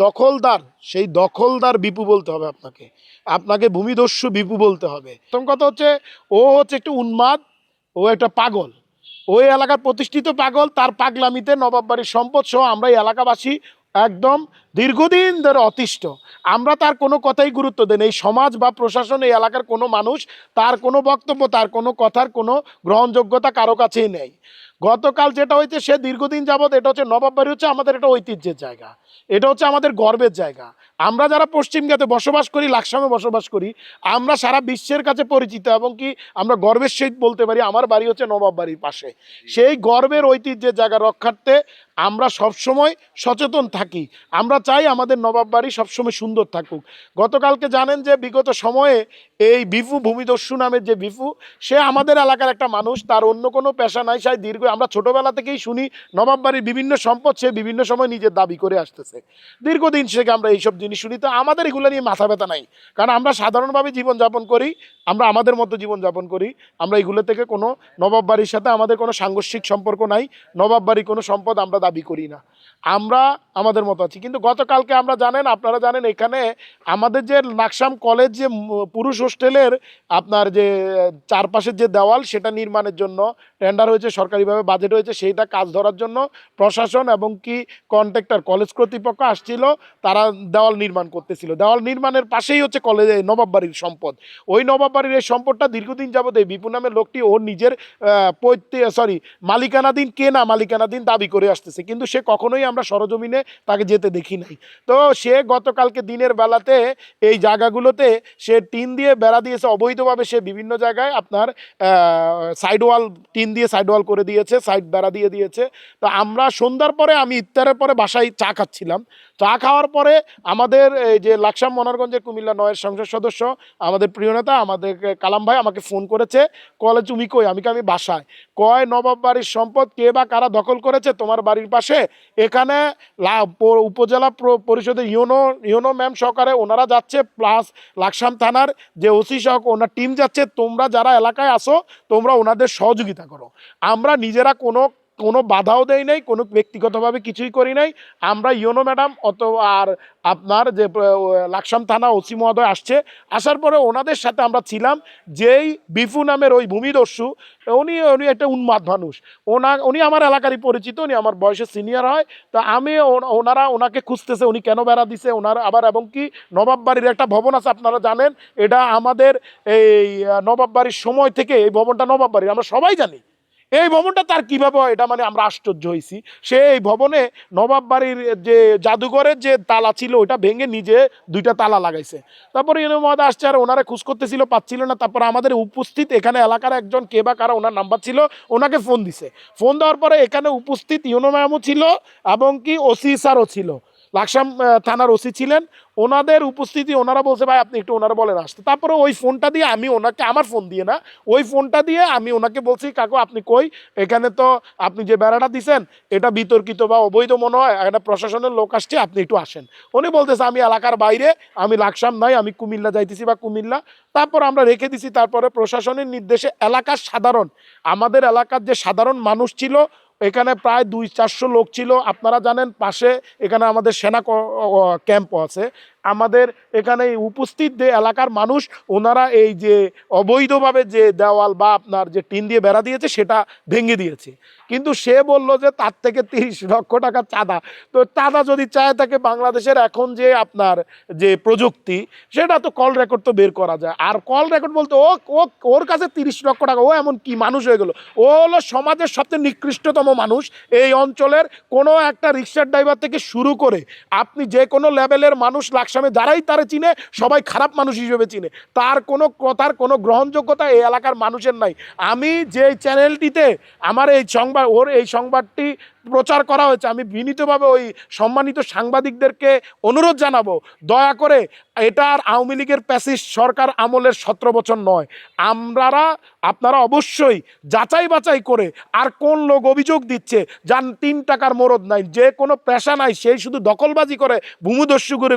দখলদার, সেই দখলদার বিপু বলতে হবে আপনাকে, আপনাকে ভূমিদস্যু বিপু বলতে হবে। প্রথম কথা হচ্ছে ও হচ্ছে একটু উন্মাদ, ও একটা পাগল, ওই এলাকার প্রতিষ্ঠিত পাগল। তার পাগলামিতে নবাব বাড়ির সম্পদ সহ আমরা এই এলাকাবাসী একদম দীর্ঘদিন ধরে অতিষ্ঠ। আমরা তার কোনো কথাই গুরুত্ব দেন, এই সমাজ বা প্রশাসন, এই এলাকার কোনো মানুষ তার কোনো বক্তব্য, তার কোনো কথার কোনো গ্রহণযোগ্যতা কারো কাছেই নেই। গতকাল যেটা হয়েছে, সে দীর্ঘদিন যাবৎ, এটা হচ্ছে নবাব বাড়ি হচ্ছে আমাদের একটা ঐতিহ্যের জায়গা, এটা হচ্ছে আমাদের গর্বের জায়গা। আমরা যারা পশ্চিমঘাতে বসবাস করি, লাকসামে বসবাস করি, আমরা সারা বিশ্বের কাছে পরিচিত, এবং কি আমরা গর্বের সহিত বলতে পারি আমার বাড়ি হচ্ছে নবাব বাড়ির পাশে। সেই গর্বের ঐতিহ্যের জায়গা রক্ষার্থে আমরা সবসময় সচেতন থাকি। আমরা চাই আমাদের নবাব বাড়ি সবসময় সুন্দর থাকুক। গতকালকে জানেন যে বিগত সময়ে এই বিফু, ভূমিদস্যু নামের যে বিফু, সে আমাদের এলাকার একটা মানুষ, তার অন্য কোনো পেশা নাই। সে দীর্ঘ, আমরা ছোটোবেলা থেকেই শুনি নবাব বাড়ির বিভিন্ন সম্পদ সে বিভিন্ন সময় নিজের দাবি করে আসতেছে। দীর্ঘদিন থেকে আমরা এইসব জিনিস শুনি, তো আমাদের এগুলো নিয়ে মাথা ব্যথা নাই, কারণ আমরা সাধারণভাবে জীবনযাপন করি, আমরা আমাদের মতো জীবনযাপন করি। আমরা এগুলো থেকে কোনো, নবাব বাড়ির সাথে আমাদের কোনো সাংঘর্ষিক সম্পর্ক নাই, নবাব বাড়ি কোনো সম্পদ আমরা দাবি করি না, আমরা আমাদের মতো আছি। কিন্তু গতকালকে আমরা জানেন, আপনারা জানেন, এখানে আমাদের যে লাকসাম কলেজ যে পুরুষ হোস্টেলের আপনার যে চারপাশের যে দেওয়াল, সেটা নির্মাণের জন্য টেন্ডার হয়েছে, সরকারিভাবে বাজেট হয়েছে, সেইটা কাজ ধরার জন্য প্রশাসন এবং কি কন্ট্রাক্টর, কলেজ কর্তৃপক্ষ আসছিল, তারা দেওয়াল নির্মাণ করতেছিল। দেওয়াল নির্মাণের পাশেই হচ্ছে কলেজে নবাব বাড়ির সম্পদ। ওই নবাব বাড়ির এই সম্পদটা দীর্ঘদিন যাবত এই বিপুল নামের লোকটি ওর নিজের মালিকানাধীন, কেনা মালিকানাধীন দাবি করে আসতেছে, কিন্তু সে কখনোই আমরা সরজমিনে তাকে যেতে দেখি নাই। তো সে গতকালকে দিনের বেলাতে এই জায়গাগুলোতে সে টিন দিয়ে বেড়া দিয়েছে অবৈধভাবে, সে বিভিন্ন জায়গায় আপনার সাইড ওয়াল, টিন দিয়ে সাইড ওয়াল করে দিয়েছে, সাইড বেড়া দিয়ে দিয়েছে। তো আমরা সন্ধ্যার পরে, আমি ইফতারের পরে বাসায় চা খাচ্ছিলাম, চা খাওয়ার পরে আমাদের এই যে লাকসাম মনোহরগঞ্জের কুমিল্লা 9-এর সংসদ সদস্য, আমাদের প্রিয় নেতা, আমাদের কালাম ভাই আমাকে ফোন করেছে, কলে তুমি কই? আমি বাসায়। কয় নবাব বাড়ির সম্পদ কে বা কারা দখল করেছে তোমার বাড়ির পাশে, এখানে উপজেলা পরিষদের ইউনো ম্যাম সহকারে ওনারা যাচ্ছে, প্লাস লাকসাম থানার যে ওসি সহ ওনার টিম যাচ্ছে, তোমরা যারা এলাকায় আসো তোমরা ওনাদের সহযোগিতা করো। আমরা নিজেরা কোনো বাধাও দেই নাই, কোনো ব্যক্তিগতভাবে কিছুই করি নাই। আমরা ইউনো ম্যাডাম আর আপনার যে লাকসাম থানা ওসি মহোদয় আসছে, আসার পরে ওনাদের সাথে আমরা ছিলাম। যেই বিফু নামের ওই ভূমিদস্যু, উনি একটা উন্মাদ মানুষ, উনি আমার এলাকারই পরিচিত, উনি আমার বয়সে সিনিয়র হয়। তা আমি, ওনারা ওনাকে খুঁজতেছে, উনি কেন বেড়া দিছে ওনারা আবার, এবং কি নবাব বাড়ির একটা ভবন আছে, আপনারা জানেন, এটা আমাদের এই নবাব বাড়ির সময় থেকে এই ভবনটা নবাব বাড়ির, আমরা সবাই জানি। এই ভবনটা তার কীভাবে হয়, এটা মানে আমরা আশ্চর্য হয়েছি। সে এই ভবনে নবাব বাড়ির যে জাদুঘরের যে তালা ছিল, ওইটা ভেঙে নিজে 2টা তালা লাগাইছে। তারপরে ইউনো মহোদয় আসছে, আর ওনারা খোঁজ করতেছিল, পাচ্ছিল না। তারপরে আমাদের উপস্থিত এখানে এলাকার একজন কে বা কারা, ওনার নাম্বার ছিল, ওনাকে ফোন দিছে। ফোন দেওয়ার পরে এখানে উপস্থিত ইউনো ম্যামও ছিল, এবং কি ওসি স্যারও ছিল, লাকসাম থানার ওসি ছিলেন। ওনাদের উপস্থিতি, ওনারা বলছে ভাই আপনি একটু ওনারা বলেন আসতে। তারপরে ওই ফোনটা দিয়ে আমি ওনাকে, আমার ফোন দিয়ে না, ওই ফোনটা দিয়ে আমি ওনাকে বলছি, কাকু আপনি কই? এখানে তো আপনি যে বেড়াটা দিছেন এটা বিতর্কিত বা অবৈধ মনে হয়, একটা প্রশাসনের লোক আসছে, আপনি একটু আসেন। উনি বলতেছে আমি এলাকার বাইরে, আমি লাকসাম নাই, আমি কুমিল্লা যাইতেছি বা কুমিল্লা। তারপর আমরা রেখে দিছি। তারপরে প্রশাসনের নির্দেশে এলাকার সাধারণ, আমাদের এলাকার যে সাধারণ মানুষ ছিল, এখানে প্রায় 200-400 লোক ছিল। আপনারা জানেন পাশে এখানে আমাদের সেনা ক্যাম্পও আছে। আমাদের এখানে উপস্থিত যে এলাকার মানুষ, ওনারা এই যে অবৈধভাবে যে দেওয়াল বা আপনার যে টিন দিয়ে বেড়া দিয়েছে, সেটা ভেঙে দিয়েছে। কিন্তু সে বলল যে তার থেকে 30 লক্ষ টাকা চাঁদা। তো চাঁদা যদি চায় থাকে, বাংলাদেশের এখন যে আপনার যে প্রযুক্তি, সেটা তো কল রেকর্ড তো বের করা যায়। আর কল রেকর্ড বলতে ওর কাছে 30 লক্ষ টাকা, ও এমন কি মানুষ হয়ে গেল? ও হলো সমাজের সবচেয়ে নিকৃষ্টতম মানুষ। এই অঞ্চলের কোনো একটা রিক্সার ড্রাইভার থেকে শুরু করে আপনি যে কোনো লেভেলের মানুষ লাকসামে যারাই তারে চিনে, সবাই খারাপ মানুষ হিসেবে চিনে। তার কোনো কথার কোনো গ্রহণযোগ্যতা এই এলাকার মানুষের নাই। আমি যে চ্যানেলটিতে আমার এই সংবাদটি প্রচার করা হয়েছে, আমি বিনীতভাবে ওই সম্মানিত সাংবাদিকদেরকে অনুরোধ জানাবো, দয়া করে এটা আর আওয়ামী লীগের প্যাসিস্ট সরকার আমলের 17 বছর নয়। আপনারা অবশ্যই যাচাই বাছাই করে, আর কোন লোক অভিযোগ দিচ্ছে যার 3 টাকার মরদ নাই, যে কোনো পেশা নাই, সেই শুধু দখলবাজি করে, ভূমিদস্যু করে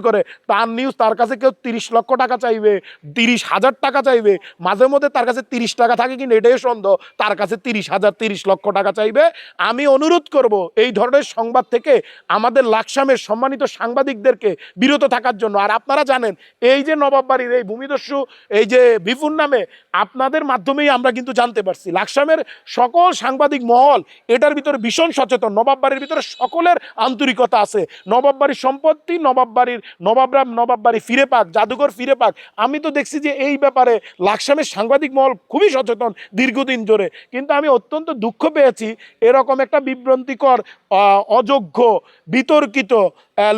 তার নিউজ, তার কাছে কেউ 30 লক্ষ টাকা চাইবে, 30,000 টাকা চাইবে, মাঝে মধ্যে তার কাছে 30 টাকা থাকে কিনা এটাই সন্দেহ, তার কাছে 30,000 30 লক্ষ টাকা চাইবে। আমি অনুরোধ করব, এই ধরনের সংবাদ থেকে আমাদের লাকসামের সম্মানিত সাংবাদিকদেরকে বিরত থাকার জন্য। আর আপনারা জানেন এই যে নবাব বাড়ির এই ভূমিদস্যু এই যে বিপুল নামে, আপনাদের মাধ্যমেই আমরা কিন্তু জানতে পারছি লাকসামের সকল সাংবাদিক মহল এটার ভিতরে ভীষণ সচেতন। নবাব বাড়ির ভিতরে সকলের আন্তরিকতা আছে। নবাব বাড়ির সম্পত্তি, নবাব বাড়ির নবাবরা নবাব বাড়ি ফিরে পাক, জাদুঘর ফিরে পাক। আমি তো দেখছি যে এই ব্যাপারে লাকসামের সাংবাদিক মহল খুবই সচেতন দীর্ঘদিন ধরে। কিন্তু আমি অত্যন্ত দুঃখ পেয়েছি এরকম একটা বিভ্রান্তিকর অযোগ্য বিতর্কিত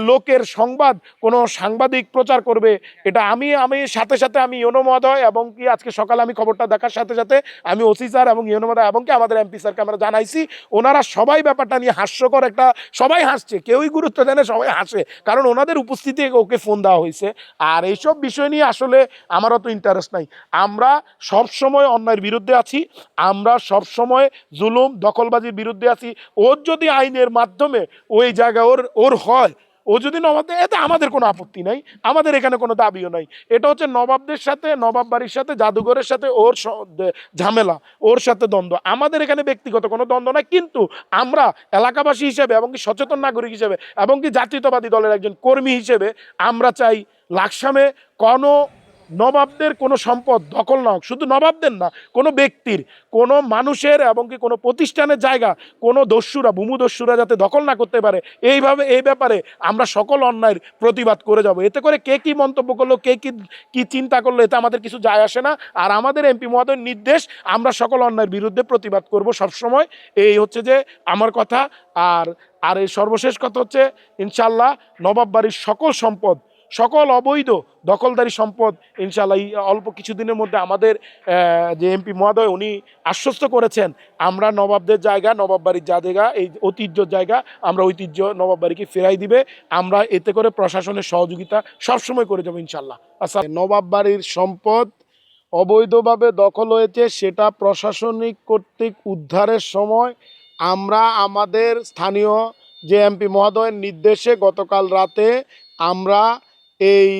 লোকের সংবাদ কোনো সাংবাদিক প্রচার করবে, এটা আমি সাথে সাথে আমি ইউনো মহোদয় এবং কি আজকে সকালে আমি খবরটা দেখার সাথে সাথে আমি ওসি স্যার এবং ইউনো মহোদয় এবং কি আমাদের এমপি স্যারকে আমরা জানাইছি। ওনারা সবাই ব্যাপারটা নিয়ে হাস্যকর একটা, সবাই হাসছে, কেউই গুরুত্ব দেয় না, সবাই হাসে, কারণ ওনাদের উপস্থিতি ওকে ফোন দেওয়া হয়েছে। আর এইসব বিষয় নিয়ে আসলে আমার অত ইন্টারেস্ট নাই। আমরা সব সময় অন্যায়ের বিরুদ্ধে আছি, আমরা সব সময় জুলুম দখলবাজির বিরুদ্ধে আছি। ওর যদি আইনের মাধ্যমে ওই জায়গা ওর হয়, ও যদি নবাব দেয়, এতে আমাদের কোনো আপত্তি নাই, আমাদের এখানে কোনো দাবিও নাই। এটা হচ্ছে নবাবদের সাথে, নবাব বাড়ির সাথে, জাদুঘরের সাথে ওর ঝামেলা, ওর সাথে দ্বন্দ্ব। আমাদের এখানে ব্যক্তিগত কোনো দ্বন্দ্ব নাই। কিন্তু আমরা এলাকাবাসী হিসেবে এবং কি সচেতন নাগরিক হিসেবে এবং কি জাতীয়তাবাদী দলের একজন কর্মী হিসেবে আমরা চাই লাকসামে কোনো নবাবদের কোনো সম্পদ দখল না হোক। শুধু নবাবদের না, কোনো ব্যক্তির, কোনো মানুষের এবং কি কোনো প্রতিষ্ঠানের জায়গা কোনো দস্যুরা, ভূমিদস্যুরা যাতে দখল না করতে পারে, এই ব্যাপারে আমরা সকল অন্যায়ের প্রতিবাদ করে যাব। এতে করে কে কী মন্তব্য করলো, কে কী চিন্তা করলো, এতে আমাদের কিছু যায় আসে না। আর আমাদের এমপি মহোদয়ের নির্দেশ, আমরা সকল অন্যায়ের বিরুদ্ধে প্রতিবাদ করব সবসময়। এই হচ্ছে যে আমার কথা। আর এই সর্বশেষ কথা হচ্ছে ইনশাল্লাহ নবাব বাড়ির সকল সম্পদ, সকল অবৈধ দখলদারি সম্পদ ইনশাল্লাহ এই অল্প কিছুদিনের মধ্যে আমাদের যে এমপি মহোদয় উনি আশ্বস্ত করেছেন, আমরা নবাবদের জায়গা, নবাব বাড়ির জায়গা, এই ঐতিহ্যর জায়গা, আমরা ঐতিহ্য নবাব বাড়িকে ফেরাই দিবে। আমরা এতে করে প্রশাসনের সহযোগিতা সবসময় করে যাবো ইনশাল্লাহ। আচ্ছা, নবাব বাড়ির সম্পদ অবৈধভাবে দখল হয়েছে, সেটা প্রশাসনিক কর্তৃক উদ্ধারের সময় আমরা আমাদের স্থানীয় যে এমপি মহোদয়ের নির্দেশে গতকাল রাতে আমরা এই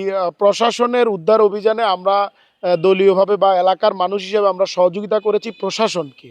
প্রশাসনের উদ্ধার অভিযানে আমরা দলীয়ভাবে বা এলাকার মানুষ হিসেবে আমরা সহযোগিতা করেছি প্রশাসনকে।